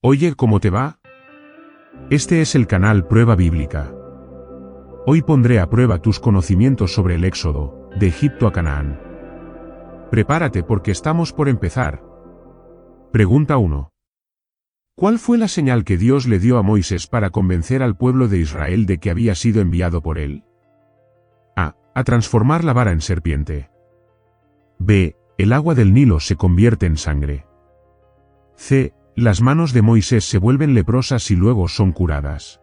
Oye, ¿cómo te va? Este es el canal Prueba Bíblica. Hoy pondré a prueba tus conocimientos sobre el éxodo, de Egipto a Canaán. Prepárate porque estamos por empezar. Pregunta 1. ¿Cuál fue la señal que Dios le dio a Moisés para convencer al pueblo de Israel de que había sido enviado por él? A. A transformar la vara en serpiente. B. El agua del Nilo se convierte en sangre. C. Las manos de Moisés se vuelven leprosas y luego son curadas.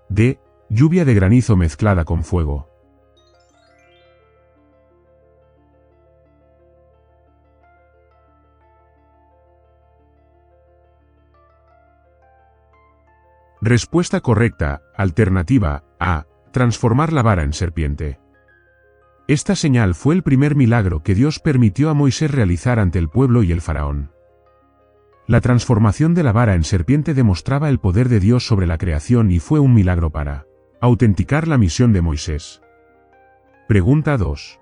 D. Lluvia de granizo mezclada con fuego. Respuesta correcta, alternativa A. Transformar la vara en serpiente. Esta señal fue el primer milagro que Dios permitió a Moisés realizar ante el pueblo y el faraón. La transformación de la vara en serpiente demostraba el poder de Dios sobre la creación y fue un milagro para autenticar la misión de Moisés. Pregunta 2.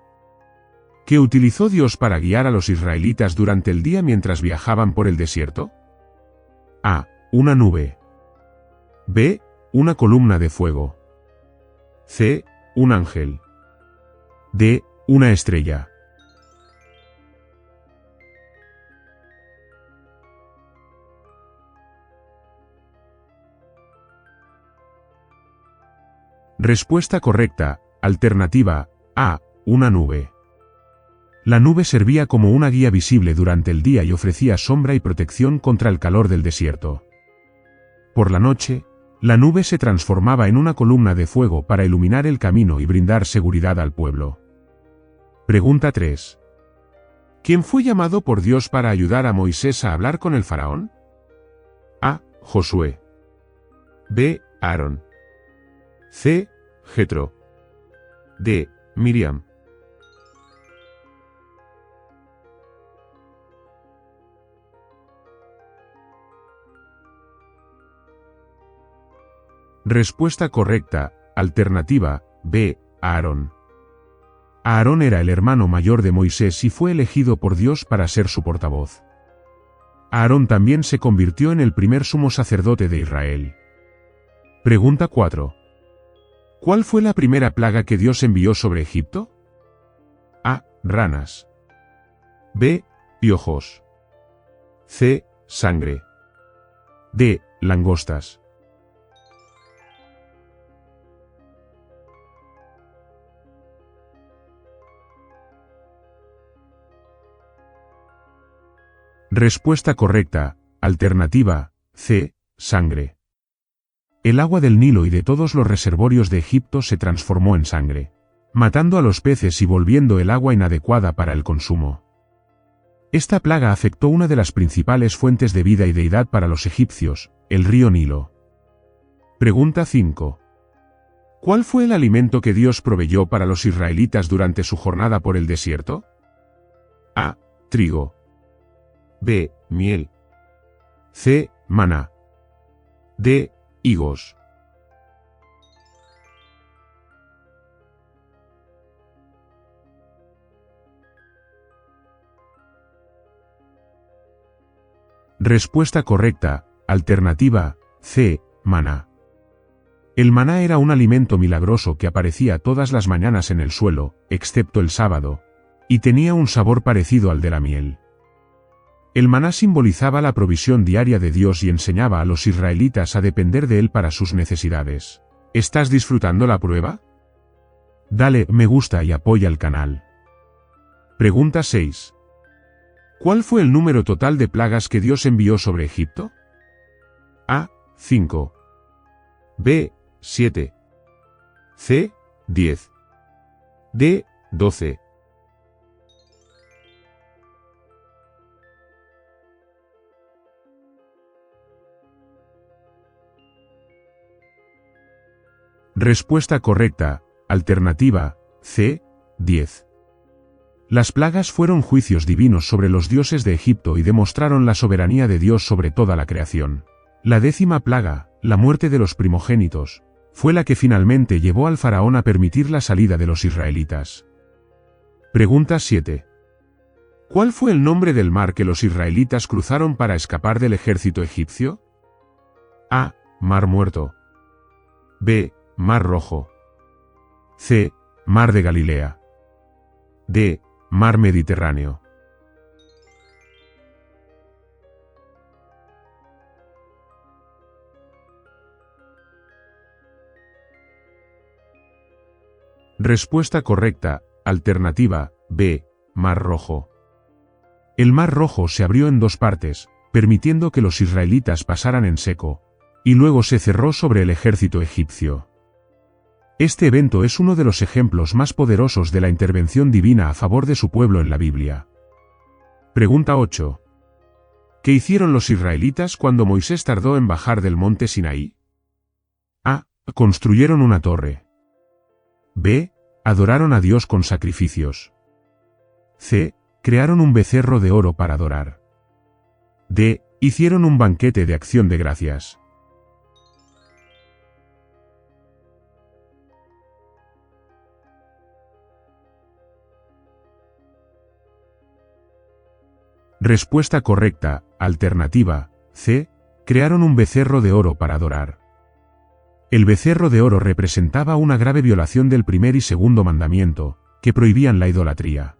¿Qué utilizó Dios para guiar a los israelitas durante el día mientras viajaban por el desierto? A. Una nube. B. Una columna de fuego. C. Un ángel. D. Una estrella. Respuesta correcta, alternativa A. Una nube. La nube servía como una guía visible durante el día y ofrecía sombra y protección contra el calor del desierto. Por la noche, la nube se transformaba en una columna de fuego para iluminar el camino y brindar seguridad al pueblo. Pregunta 3. ¿Quién fue llamado por Dios para ayudar a Moisés a hablar con el faraón? A. Josué. B. Aarón. C. Jetro. D. Miriam. Respuesta correcta, alternativa B. Aarón. Aarón era el hermano mayor de Moisés y fue elegido por Dios para ser su portavoz. Aarón también se convirtió en el primer sumo sacerdote de Israel. Pregunta 4. ¿Cuál fue la primera plaga que Dios envió sobre Egipto? A. Ranas. B. Piojos. C. Sangre. D. Langostas. Respuesta correcta, alternativa C. Sangre. El agua del Nilo y de todos los reservorios de Egipto se transformó en sangre, matando a los peces y volviendo el agua inadecuada para el consumo. Esta plaga afectó una de las principales fuentes de vida y deidad para los egipcios, el río Nilo. Pregunta 5. ¿Cuál fue el alimento que Dios proveyó para los israelitas durante su jornada por el desierto? A. Trigo. B. Miel. C. Maná. D. Higos. Respuesta correcta, alternativa C. Maná. El maná era un alimento milagroso que aparecía todas las mañanas en el suelo, excepto el sábado, y tenía un sabor parecido al de la miel. El maná simbolizaba la provisión diaria de Dios y enseñaba a los israelitas a depender de él para sus necesidades. ¿Estás disfrutando la prueba? Dale me gusta y apoya el canal. Pregunta 6. ¿Cuál fue el número total de plagas que Dios envió sobre Egipto? A. 5. B. 7. C. 10. D. 12. Respuesta correcta, alternativa C. 10. Las plagas fueron juicios divinos sobre los dioses de Egipto y demostraron la soberanía de Dios sobre toda la creación. La 10ª plaga, la muerte de los primogénitos, fue la que finalmente llevó al faraón a permitir la salida de los israelitas. Pregunta 7. ¿Cuál fue el nombre del mar que los israelitas cruzaron para escapar del ejército egipcio? A. Mar Muerto. B. Mar Rojo. C. Mar de Galilea. D. Mar Mediterráneo. Respuesta correcta, alternativa, B. Mar Rojo. El Mar Rojo se abrió en dos partes, permitiendo que los israelitas pasaran en seco, y luego se cerró sobre el ejército egipcio. Este evento es uno de los ejemplos más poderosos de la intervención divina a favor de su pueblo en la Biblia. Pregunta 8. ¿Qué hicieron los israelitas cuando Moisés tardó en bajar del monte Sinaí? A. Construyeron una torre. B. Adoraron a Dios con sacrificios. C. Crearon un becerro de oro para adorar. D. Hicieron un banquete de acción de gracias. Respuesta correcta, alternativa, C. Crearon un becerro de oro para adorar. El becerro de oro representaba una grave violación del primer y segundo mandamiento, que prohibían la idolatría.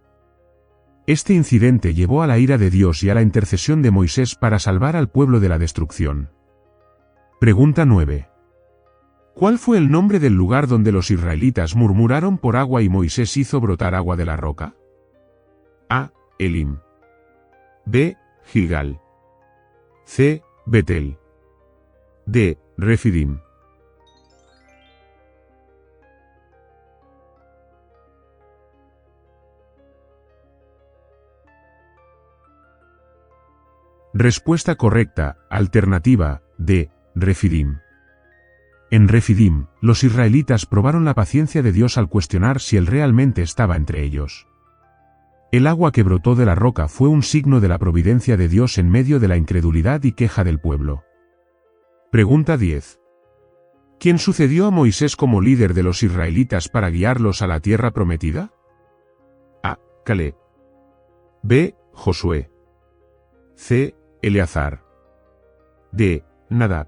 Este incidente llevó a la ira de Dios y a la intercesión de Moisés para salvar al pueblo de la destrucción. Pregunta 9. ¿Cuál fue el nombre del lugar donde los israelitas murmuraron por agua y Moisés hizo brotar agua de la roca? A. Elim. B. Gilgal. C. Betel. D. Refidim. Respuesta correcta, alternativa, D. Refidim. En Refidim, los israelitas probaron la paciencia de Dios al cuestionar si Él realmente estaba entre ellos. El agua que brotó de la roca fue un signo de la providencia de Dios en medio de la incredulidad y queja del pueblo. Pregunta 10. ¿Quién sucedió a Moisés como líder de los israelitas para guiarlos a la tierra prometida? A. Caleb. B. Josué. C. Eleazar. D. Nadab.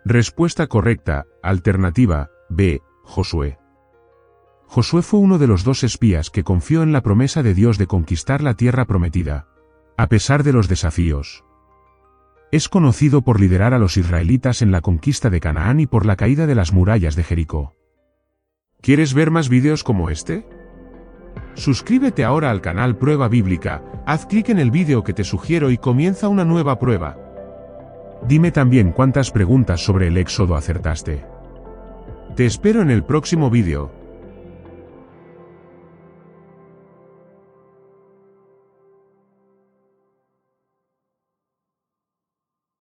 Respuesta correcta, alternativa, B. Josué. Josué fue uno de los dos espías que confió en la promesa de Dios de conquistar la tierra prometida, a pesar de los desafíos. Es conocido por liderar a los israelitas en la conquista de Canaán y por la caída de las murallas de Jericó. ¿Quieres ver más vídeos como este? Suscríbete ahora al canal Prueba Bíblica, haz clic en el vídeo que te sugiero y comienza una nueva prueba. Dime también cuántas preguntas sobre el Éxodo acertaste. Te espero en el próximo vídeo.